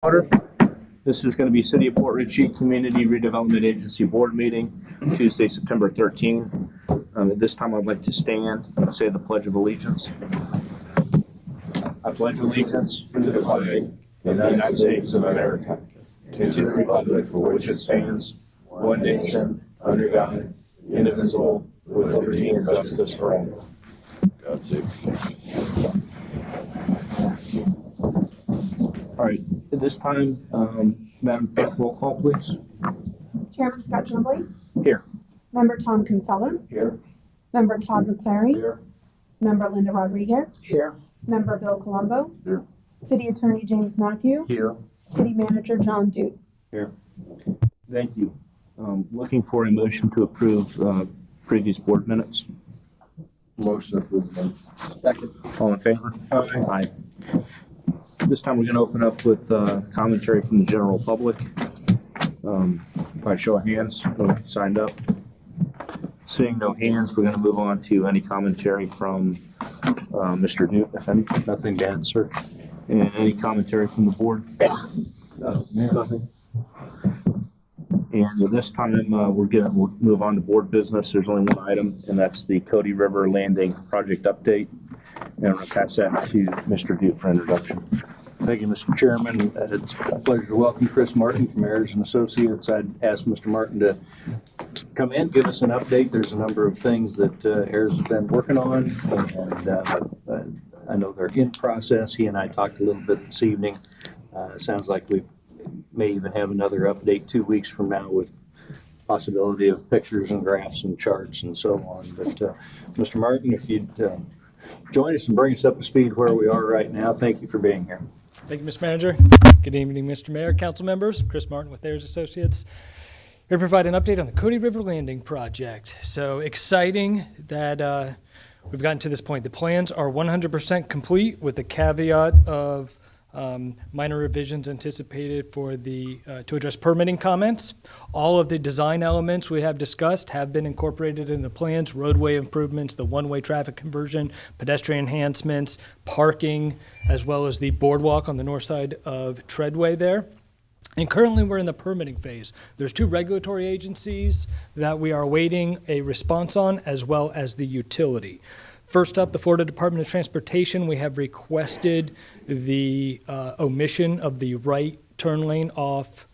Order. This is going to be City of Port Richey Community Redevelopment Agency Board meeting, Tuesday, September 13th. At this time, I'd like to stand and say the Pledge of Allegiance. I pledge allegiance to the flag of the United States of America, and to the republic for which it stands, one nation, under God, indivisible, with liberty and justice for all. God save. All right, at this time, Madam Clerk, roll call, please. Chairman Scott Tremblay. Here. Member Tom Kinsella. Here. Member Todd McClary. Here. Member Linda Rodriguez. Here. Member Bill Colombo. Here. City Attorney James Matthew. Here. City Manager John Duke. Here. Thank you. Looking for a motion to approve previous board minutes. Motion approved. Second. All in favor? Aye. This time we're going to open up with commentary from the general public. By show of hands, who signed up. Seeing no hands, we're going to move on to any commentary from Mr. Duke, if any. Nothing to answer. And any commentary from the board? Nothing. And at this time, we'll move on to board business. There's only one item, and that's the Cody River Landing project update. And I'm going to pass that to Mr. Duke for introduction. Thank you, Mr. Chairman. It's a pleasure to welcome Chris Martin from Ayers and Associates. I'd ask Mr. Martin to come in, give us an update. There's a number of things that Ayers has been working on, and I know they're in process. He and I talked a little bit this evening. Sounds like we may even have another update 2 weeks from now with possibility of pictures and graphs and charts and so on. But Mr. Martin, if you'd join us and bring us up to speed where we are right now. Thank you for being here. Thank you, Mr. Manager. Good evening, Mr. Mayor, council members. Chris Martin with Ayers Associates. Here to provide an update on the Cody River Landing project. So exciting that we've gotten to this point. The plans are 100% complete with the caveat of minor revisions anticipated for the to address permitting comments. All of the design elements we have discussed have been incorporated in the plans: roadway improvements, the one-way traffic conversion, pedestrian enhancements, parking, as well as the boardwalk on the north side of Treadway there. And currently we're in the permitting phase. There's 2 regulatory agencies that we are awaiting a response on, as well as the utility. First up, the Florida Department of Transportation. We have requested the omission of the right turn lane off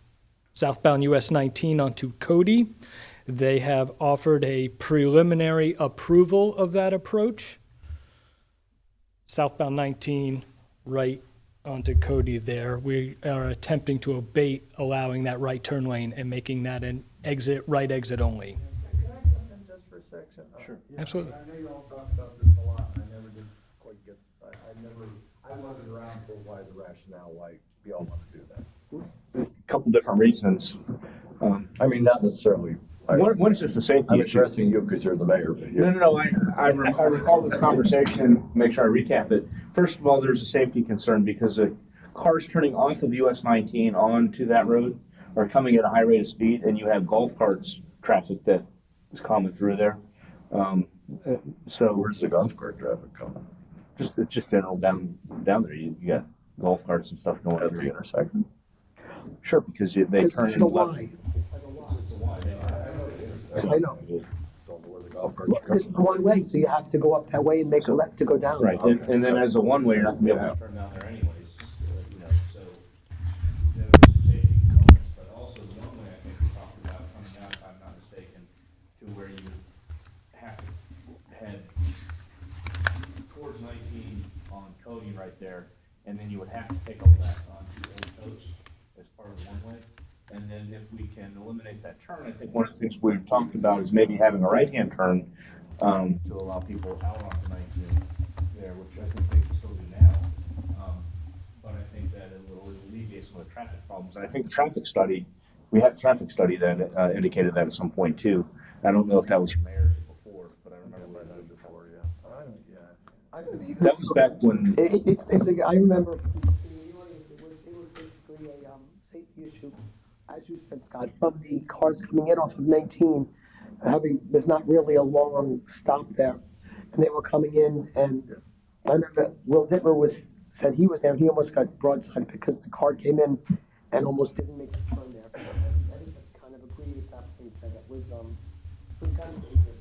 southbound US 19 onto Cody. They have offered a preliminary approval of that approach. Southbound 19, right onto Cody there. We are attempting to abate allowing that right turn lane and making that an exit, right exit only. Can I jump in just for a second? Sure. Yeah, absolutely. I know you all talked about this a lot. I never did quite get, I wasn't around for why the rationale, why we all want to do that. A couple different reasons. I mean, not necessarily. One is just a safety I'm issue. addressing you because you're the mayor. But No. I recall this conversation. Make sure I recap it. First of all, there's a safety concern because cars turning off of US 19 onto that road are coming at a high rate of speed, and you have golf carts traffic that is coming through there. So where's the golf cart traffic coming? it's just general down there. You got golf carts and stuff going At through the intersection? Sure, because they turn in the left. Y. I know. Don't know where the golf carts are It's coming. one way, so you have to go up that way and make a left to go down. Right, and then as a one-way, you're not gonna be able to turn down there anyways, so there's safety components, but also the one-way, I think we talked about coming down, if I'm not mistaken, to where you have to head towards 19 on Cody right there, and then you would have to take a left onto Old Coast as part of the one-way. And then if we can eliminate that turn, I think one of the things we've talked about is maybe having a right-hand turn to allow people out onto 19 there, which I think they can still do now. But I think that it will alleviate some of the traffic problems. And I think the traffic study, we had a traffic study that indicated that at some point too. I don't know if that was from Ayers before, but I remember that before, yeah. That was back when. It's basically, I remember in the audience, it was basically a safety issue, as you said, Scott, from the cars coming in off of 19, there's not really a long stop there. And they were coming in, and I remember Will Dittmer was said he was there, he almost got broadsided because the car came in and almost didn't make the turn there. I think I kind of agree with that point, that it was kind of dangerous.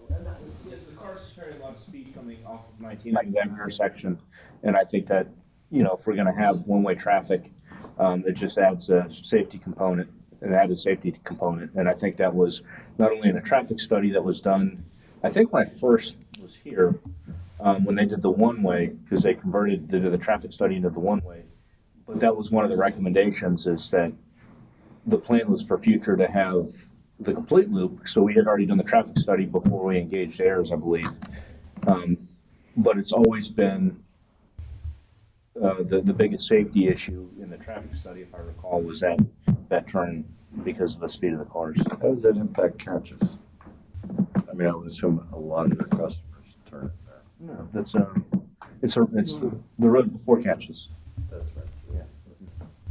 And that was, Yes, the cars carry a lot of speed coming off of 19 at that intersection, and I think that, you know, if we're gonna have one-way traffic, it just adds a safety component, an added safety component, and I think that was not only in a traffic study that was done, I think when I first was here, when they did the one-way, because they did the traffic study into the one-way, but that was one of the recommendations, is that the plan was for future to have the complete loop, so we had already done the traffic study before we engaged AIRS, I believe. But it's always been the biggest safety issue in the traffic study, if I recall, was that turn because of the speed of the cars. How does that impact catches? I mean, I would assume a lot of your customers turn it there. No, it's the road before Catches. That's right.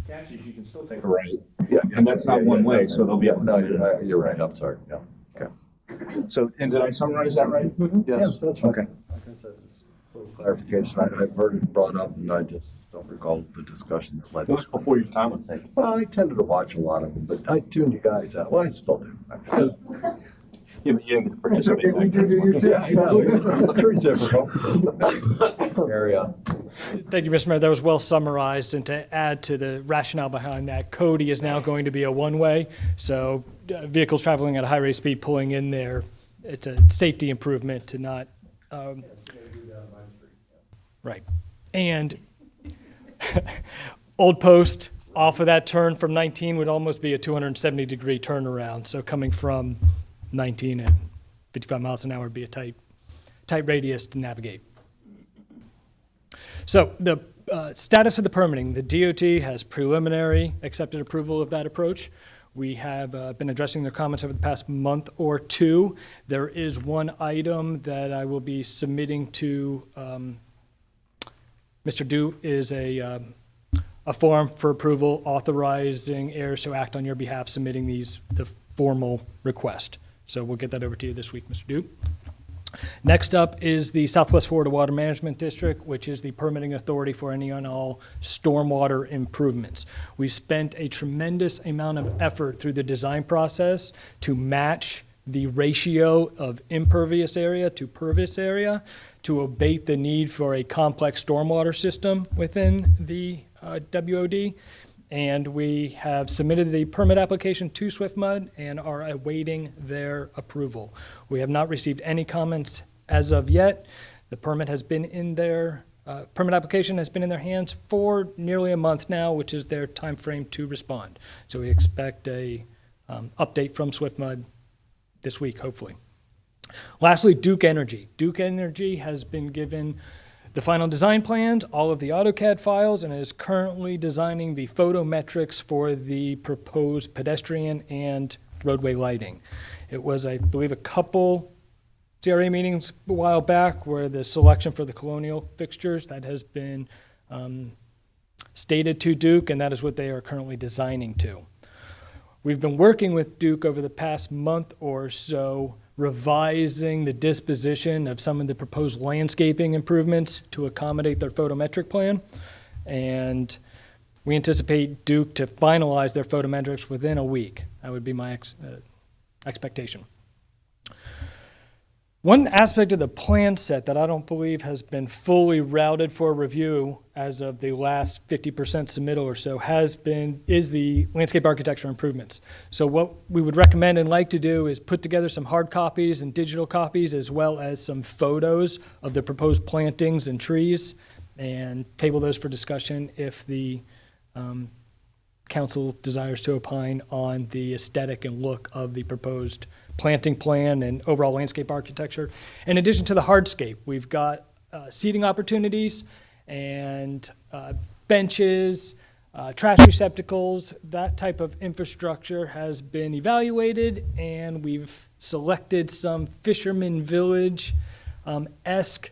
Catches, you can still take a right, Yeah. and that's not one way, so they'll be able to. No, you're right, I'm sorry, yeah, okay. So, and did I summarize that right? Yes, that's fine. Okay. Like I said, it's a little clarification, I've heard it brought up, and I just don't recall the discussion that led. It was before your time, I think. Well, I tended to watch a lot of them, but I tuned you guys out, well, I still do. Yeah, but you didn't get to participate. We do you too. Yeah, I know. It's reciprocal. Area. Thank you, Mr. Mayor. That was well summarized. And to add to the rationale behind that, Cody is now going to be a one-way. So vehicles traveling at a high rate of speed pulling in there, it's a safety improvement to not. Right. And Old Post off of that turn from 19 would almost be a 270-degree turnaround. So coming from 19 at 55 miles an hour would be a tight radius to navigate. So the status of the permitting, the DOT has preliminary accepted approval of that approach. We have been addressing their comments over the past month or two. There is one item that I will be submitting to Mr. Du, is a form for approval authorizing heirs to act on your behalf, submitting the formal request. So we'll get that over to you this week, Mr. Du. Next up is the Southwest Florida Water Management District, which is the permitting authority for any and all stormwater improvements. We spent a tremendous amount of effort through the design process to match the ratio of impervious area to pervious area to abate the need for a complex stormwater system within the WOD. And we have submitted the permit application to SwiftMud and are awaiting their approval. We have not received any comments as of yet. The permit has been in their permit application has been in their hands for nearly a month now, which is their time frame to respond. So we expect a update from SwiftMud this week, hopefully. Lastly, Duke Energy. Duke Energy has been given the final design plans, all of the AutoCAD files, and is currently designing the photometrics for the proposed pedestrian and roadway lighting. It was, I believe, a couple CRA meetings a while back where the selection for the colonial fixtures, that has been stated to Duke, and that is what they are currently designing to. We've been working with Duke over the past month or so, revising the disposition of some of the proposed landscaping improvements to accommodate their photometric plan. And we anticipate Duke to finalize their photometrics within a week. That would be my expectation. One aspect of the plan set that I don't believe has been fully routed for review as of the last 50% submittal or so is the landscape architecture improvements. So what we would recommend and like to do is put together some hard copies and digital copies, as well as some photos of the proposed plantings and trees, and table those for discussion if the council desires to opine on the aesthetic and look of the proposed planting plan and overall landscape architecture. In addition to the hardscape, we've got seating opportunities and benches, trash receptacles. That type of infrastructure has been evaluated, and we've selected some Fisherman Village-esque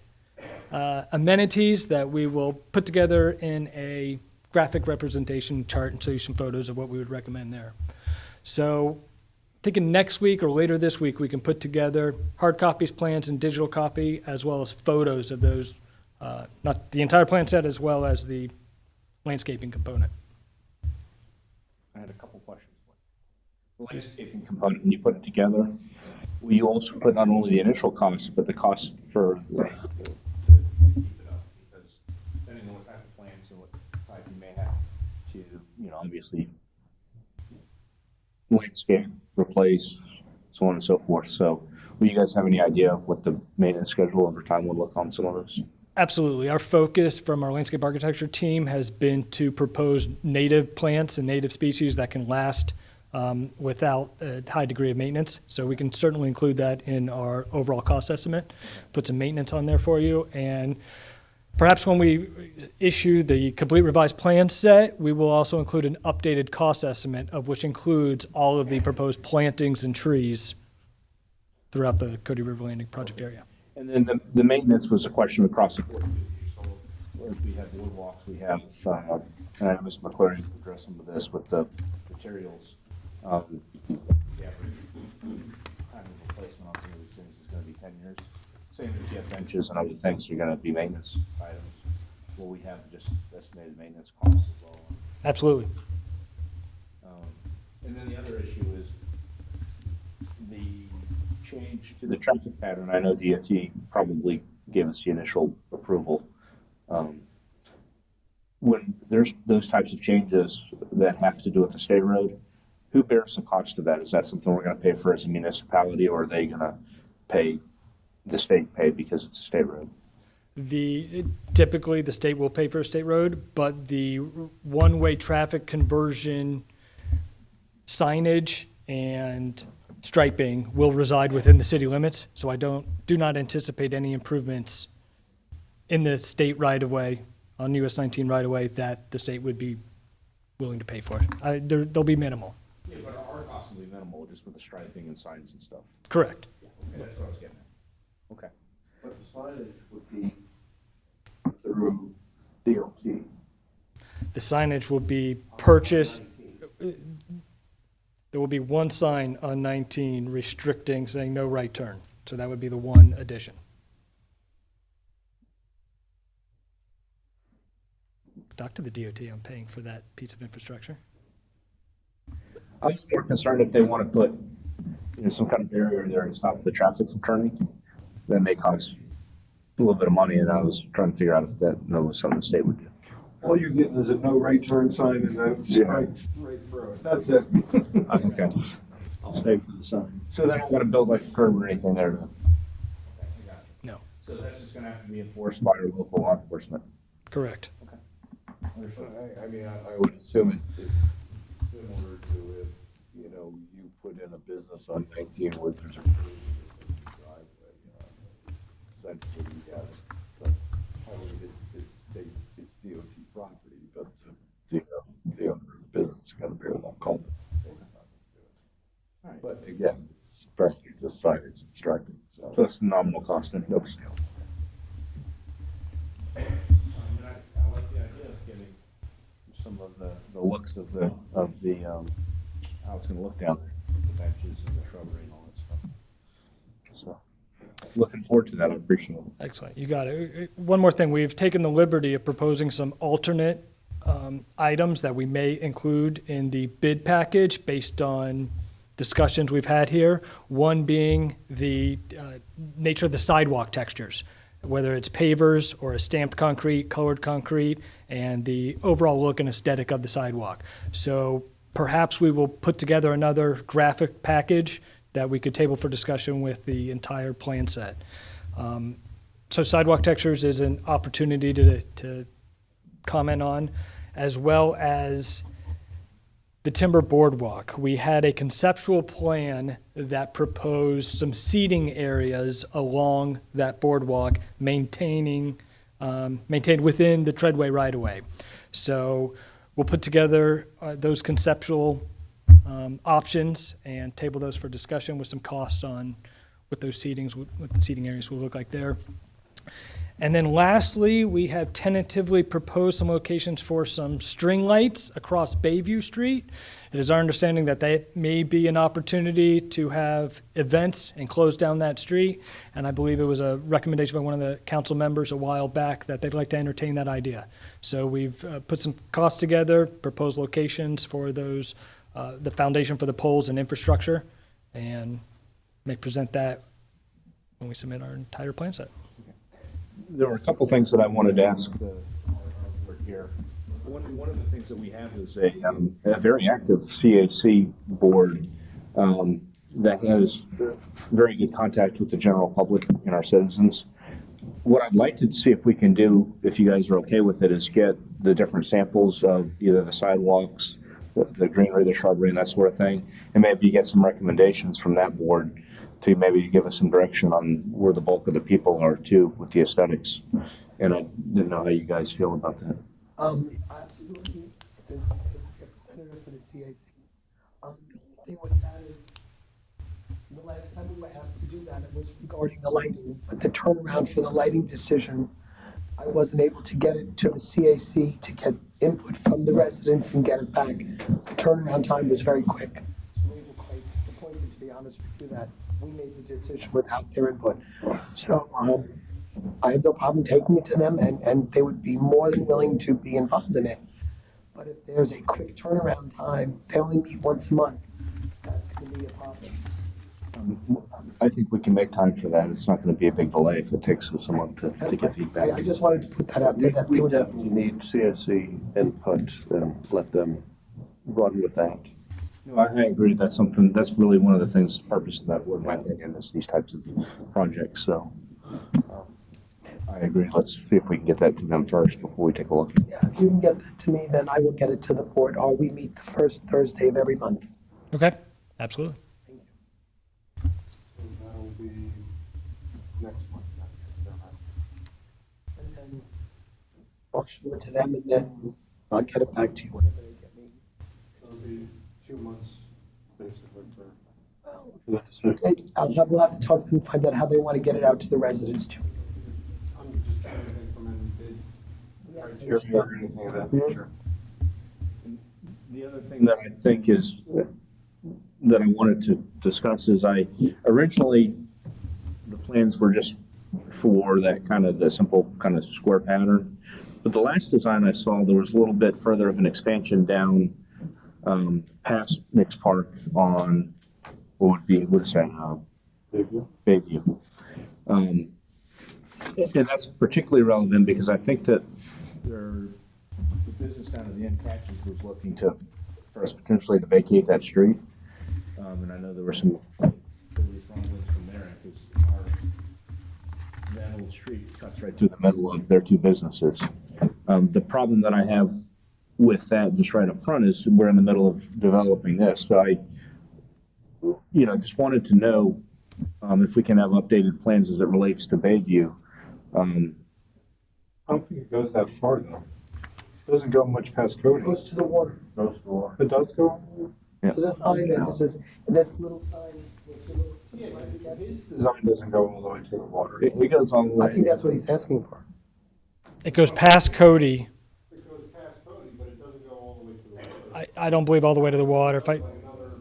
amenities that we will put together in a graphic representation chart and show you some photos of what we would recommend there. So thinking next week or later this week, we can put together hard copies, plans, and digital copy, as well as photos of those not the entire plan set, as well as the landscaping component. I had a couple questions. The landscaping component, when you put it together, will you also put not only the initial cost, but the cost for to keep it up? Because depending on what type of plants and what type you may have to, obviously landscape, replace, so on and so forth. So will you guys have any idea of what the maintenance schedule over time would look on some of those? Absolutely. Our focus from our landscape architecture team has been to propose native plants and native species that can last without a high degree of maintenance. So we can certainly include that in our overall cost estimate, put some maintenance on there for you. And perhaps when we issue the complete revised plan set, we will also include an updated cost estimate of which includes all of the proposed plantings and trees throughout the Cody River Landing project area. And then the maintenance was a question across the board. So if we have boardwalks, we have, and I know Mr. McClary addressed some of this with the materials. The average time of replacement on some of these things is going to be 10 years. Same as you have benches and other things are going to be maintenance items. Will we have just estimated maintenance costs as well? Absolutely. And then the other issue is the change to the traffic pattern. I know DOT probably gave us the initial approval. When there's those types of changes that have to do with the state road, who bears the cost of that? Is that something we're going to pay for as a municipality, or are they going to pay, the state pay because it's a state road? Typically, the state will pay for a state road, but the one-way traffic conversion signage and striping will reside within the city limits. So I do not anticipate any improvements in the state right-of-way, on US 19 right-of-way, that the state would be willing to pay for. They'll be minimal. Yeah, but our costs will be minimal just with the striping and signs and stuff. Correct. Yeah, okay, that's what I was getting at. Okay. But the signage would be through DOT. The signage will be purchased. There will be one sign on 19 restricting, saying no right turn. So that would be the one addition. Talk to the DOT on paying for that piece of infrastructure. I was more concerned if they want to put, some kind of barrier there to stop the traffic from turning. That may cost a little bit of money, and I was trying to figure out if that was something the state would do. All you're getting is a no right turn sign and that's right through it. That's it. Okay. I'll stay with the sign. So they're not going to build like a curb or anything there? No, So that's just going to have to be enforced by our local law enforcement? correct. I mean, I would assume it's similar to if, you put in a business on 19 where there's a driveway, essentially you got it. But I mean, it's DOT property, but the owner of the business is gonna bear that cost. Alright. But again, it's practically just signage and striping, So so. it's nominal cost and no scale. I like the idea of getting some of the looks of the how it's going to look down there, the benches and the shrubbery and all that stuff. So, looking forward to that. I appreciate it. Excellent. You got it. One more thing. We've taken the liberty of proposing some alternate items that we may include in the bid package based on discussions we've had here. One being the nature of the sidewalk textures, whether it's pavers or a stamped concrete, colored concrete, and the overall look and aesthetic of the sidewalk. So perhaps we will put together another graphic package that we could table for discussion with the entire plan set. So sidewalk textures is an opportunity to comment on, as well as the timber boardwalk. We had a conceptual plan that proposed some seating areas along that boardwalk, maintained within the treadway right-of-way. So we'll put together those conceptual options and table those for discussion with some costs on what those seatings, what the seating areas will look like there. And then lastly, we have tentatively proposed some locations for some string lights across Bayview Street. It is our understanding that that may be an opportunity to have events and close down that street. And I believe it was a recommendation by one of the council members a while back that they'd like to entertain that idea. So we've put some costs together, proposed locations for those, the foundation for the poles and infrastructure, and may present that when we submit our entire plan set. There were a couple things that I wanted to ask our board here. One of the things that we have is a very active CAC board that has very good contact with the general public and our citizens. What I'd like to see if we can do, if you guys are okay with it, is get the different samples of either the sidewalks, the greenery, the shrubbery, and that sort of thing, and maybe get some recommendations from that board to maybe give us some direction on where the bulk of the people are too with the aesthetics. And I didn't know how you guys feel about that. Absolutely, as a representative for the CIC. The only thing with that is, the last time we were asked to do that, it was regarding the lighting, but the turnaround for the lighting decision, I wasn't able to get it to the CAC to get input from the residents and get it back. The turnaround time was very quick. So we were quite disappointed, to be honest with you, that we made the decision without their input. So, I have no problem taking it to them, and they would be more than willing to be involved in it. But if there's a quick turnaround time, they only meet once a month, that's gonna be a problem. I think we can make time for that. It's not going to be a big delay if it takes someone to get feedback. I just wanted to put that out there. That We they would- definitely need CSC input and let them run with that. No, I agree. That's something, that's really one of the things, purpose of that board, in my opinion, is these types of projects. So I agree. Let's see if we can get that to them first before we take a look. Yeah, if you can get that to me, then I will get it to the board, or we meet the first Thursday of every month. Okay, absolutely. That'll be next month. And then I'll show it to them, and then I'll get it back to you whenever they get me. It'll be 2 months, basically, for. We'll have to talk to them, find out how they want to get it out to the residents too. I'm just trying to implement bid Yes, criteria or anything of that nature. The other thing that I think is, that I wanted to discuss is originally, the plans were just for that kind of the simple kind of square pattern. But the last design I saw, there was a little bit further of an expansion down past Nick's Park on, what is that? Bayview. And that's particularly relevant because I think that the business down at the end, Catches, was looking for us potentially to vacate that street. And I know there were some really strong winds from there because that old street cuts right through the middle of their two businesses. The problem that I have with that just right up front is we're in the middle of developing this. So I just wanted to know if we can have updated plans as it relates to Bayview. I don't think it goes that far though. It doesn't go much past It Cody. goes to the water. Goes to water. It does go? There's a sign there that says, and this little sign. His design doesn't go all the way to the water. It goes all the I think way. that's what he's asking for. It goes past Cody. It goes past Cody, but it doesn't go all the way to the water. I don't believe all the way to the water. If Like another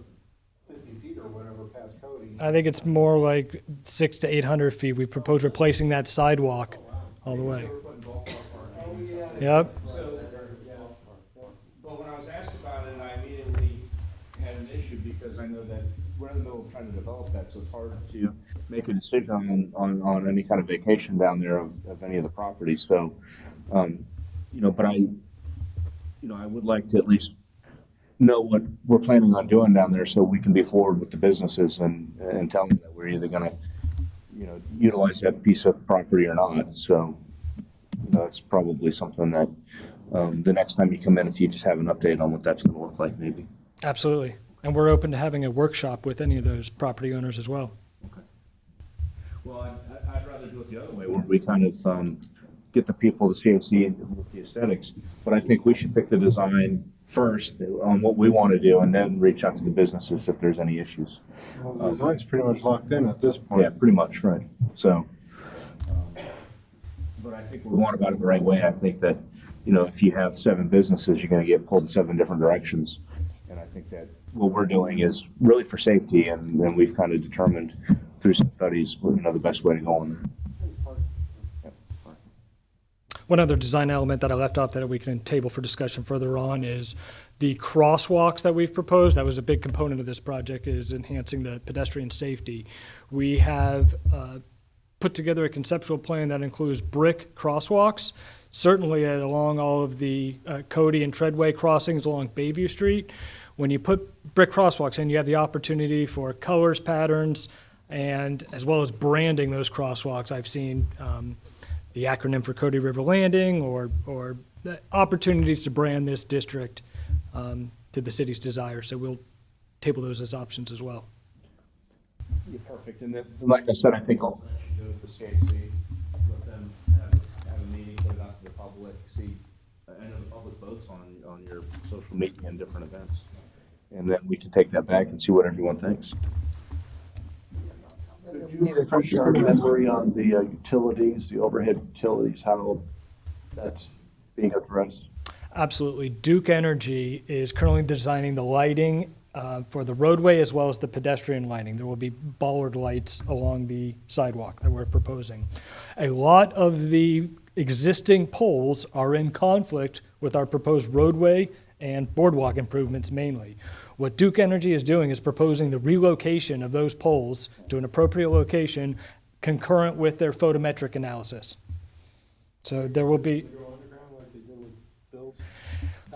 50 feet or whatever past Cody. I think it's more like 600 to 800 feet. We propose replacing that sidewalk all the way. Yep. Well, when I was asked about it, I immediately had an issue because I know that we're in the middle of trying to develop that, so it's hard to make a decision on any kind of vacation down there of any of the properties. So, but I would like to at least know what we're planning on doing down there so we can be forward with the businesses and tell them that we're either gonna, utilize that piece of property or not. So, that's probably something that, the next time you come in, if you just have an update on what that's gonna look like, maybe. Absolutely. And we're open to having a workshop with any of those property owners as well. Well, I'd rather do it the other way, where we kind of get the people, the CAC, with the aesthetics. But I think we should pick the design first on what we want to do, and then reach out to the businesses if there's any issues. Well, the design's pretty much locked in at this point. Yeah, pretty much, right. So, But I think we're going about it the right way. I think that, if you have 7 businesses, you're gonna get pulled in 7 different directions. And I think that what we're doing is really for safety, and then we've kind of determined through some studies, the best way to go on there. One other design element that I left off that we can table for discussion further on is the crosswalks that we've proposed. That was a big component of this project, is enhancing the pedestrian safety. We have put together a conceptual plan that includes brick crosswalks, certainly along all of the Cody and Treadway crossings along Bayview Street. When you put brick crosswalks in, you have the opportunity for colors, patterns, and as well as branding those crosswalks. I've seen the acronym for Cody River Landing or the opportunities to brand this district to the city's desire. So we'll table those as options as well. Yeah, perfect. And then, like I said, I think all that should go to the CAC, let them have a meeting, put it out to the public, see, I know the public votes on your social media and different events. And then we can take that back and see what everyone thinks. Could you refresh our memory on the utilities, the overhead utilities, how that's being addressed? Absolutely. Duke Energy is currently designing the lighting for the roadway as well as the pedestrian lighting. There will be bollard lights along the sidewalk that we're proposing. A lot of the existing poles are in conflict with our proposed roadway and boardwalk improvements mainly. What Duke Energy is doing is proposing the relocation of those poles to an appropriate location concurrent with their photometric analysis. So there will be.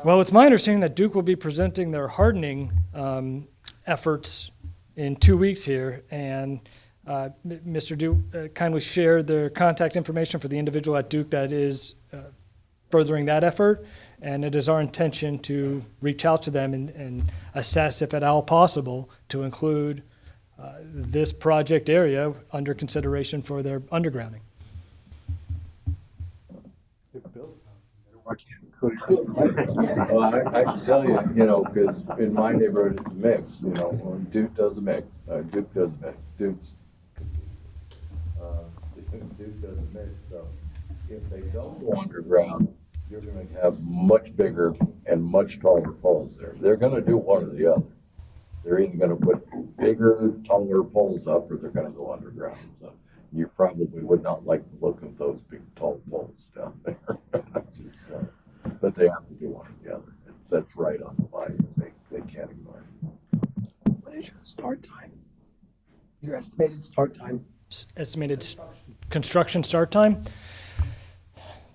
Well, it's my understanding that Duke will be presenting their hardening efforts in 2 weeks here, and Mr. Duke kindly shared their contact information for the individual at Duke that is furthering that effort, and it is our intention to reach out to them and assess, if at all possible, to include this project area under consideration for their undergrounding. Well, I can tell you, because in my neighborhood, it's a mix, when Duke does a mix, Duke does a mix, Duke does a mix, so if they don't go underground, you're gonna have much bigger and much taller poles there. They're gonna do one or the other. They're either gonna put bigger, taller poles up, or they're gonna go underground, so you probably would not like the look of those big, tall poles down there. But they have to do one or the other. That's right on the line. They can't ignore it. What is your start time? Your estimated start time? Estimated construction start time.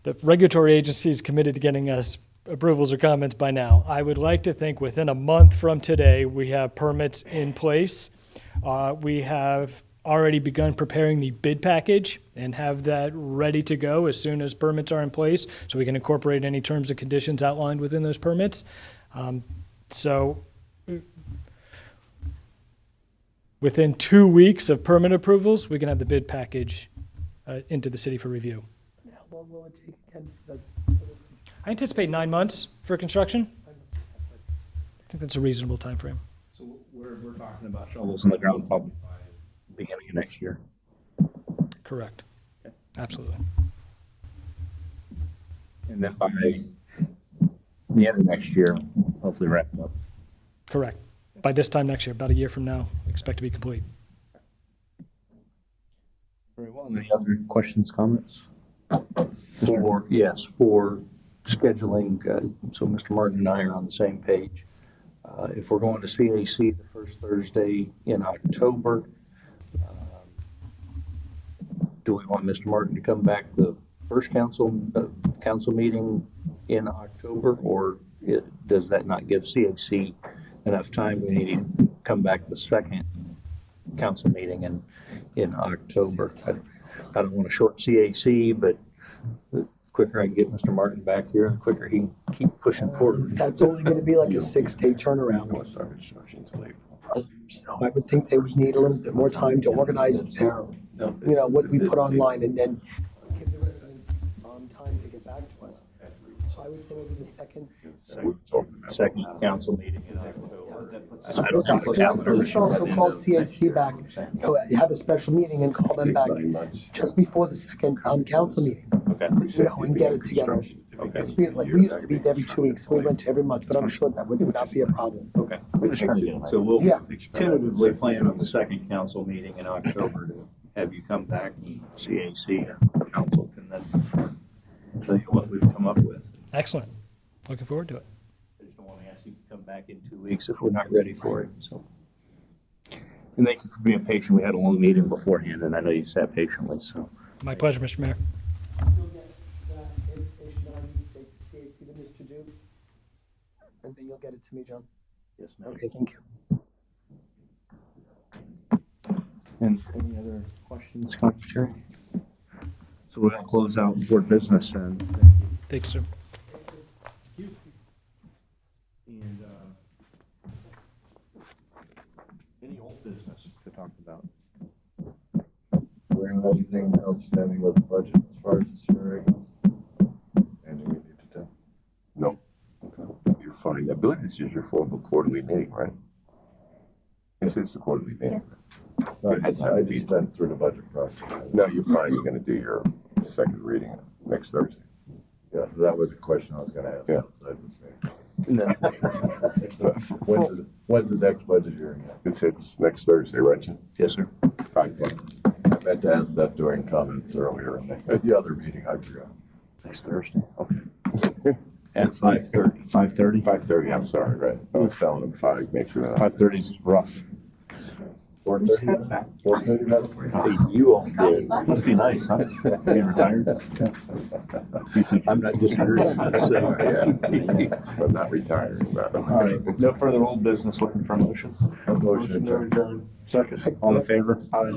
The regulatory agency is committed to getting us approvals or comments by now. I would like to think within a month from today, we have permits in place. We have already begun preparing the bid package and have that ready to go as soon as permits are in place, so we can incorporate any terms and conditions outlined within those permits. So within 2 weeks of permit approvals, we can have the bid package into the city for review. How long will it take again? I anticipate 9 months for construction. I think that's a reasonable time frame. So we're talking about shovels in the ground probably by the beginning of next year. Correct. Absolutely. And then by the end of next year, hopefully wrap it up. Correct. By this time next year, about a year from now, expect to be complete. Very well. Any other questions, comments? For scheduling, so Mr. Martin and I are on the same page. If we're going to CAC the first Thursday in October, do we want Mr. Martin to come back the first council meeting in October, or does that not give CAC enough time? We need to come back the second council meeting in October. I don't want to short CAC, but the quicker I can get Mr. Martin back here, the quicker he can keep pushing forward. That's only gonna be like a 6-day turnaround. So I would think they would need a little bit more time to organize their, what we put online, and then give the residents time to get back to us. So I would say maybe the second. Second council meeting in October. that puts. I don't think the calendar. We should also call CAC back, you know, have a special meeting and call them Takes back 9 months. just before the second, council meeting, Okay. you know, and get it together. Okay. We used to be every 2 weeks, we went to every month, but I'm sure that would not be a problem. Okay. So we'll Yeah. tentatively plan on the second council meeting in October to have you come back and CAC council can then tell you what we've come up with. Excellent. Looking forward to it. I just don't want to ask you to come back in 2 weeks if we're not ready for it, so. And thank you for being patient. We had a long meeting beforehand, and I know you sat patiently, so. My pleasure, Mr. Mayor. You'll get that information that I need to take to CAC to Mr. Duke, and then you'll get it to me, John. Yes, ma'am. Okay, thank you. And any other questions, Secretary? So we're gonna close out board business then. Thank you, sir. And, any old business to talk about? Do we have anything outstanding with the budget as far as this year goes? Anything we need to do? No. You're fine. I believe this is your formal quarterly meeting, right? This is the quarterly meeting. Yes. No, I just went through the budget process. No, you're fine. You're gonna do your second reading next Thursday. Yeah, that was a question I was gonna ask Yeah. outside this No. meeting. When's the next budget hearing? It's next Thursday, right, Jim? Yes, sir. 5 o'clock. I meant to ask that during comments earlier in the other meeting, I forgot. Next Thursday, okay. At 5:30. 5:30? 5:30, I'm sorry, right. I was telling them 5, make sure. 5:30 is rough. 4:30? 4:30, Hey, you all did. Must be nice, huh? Being retired? I'm not disagreeing, I'm just saying. Yeah, but not retiring. but- All right, no further old business, looking for a motion. Motion adjourned. Second. All in favor? Aye.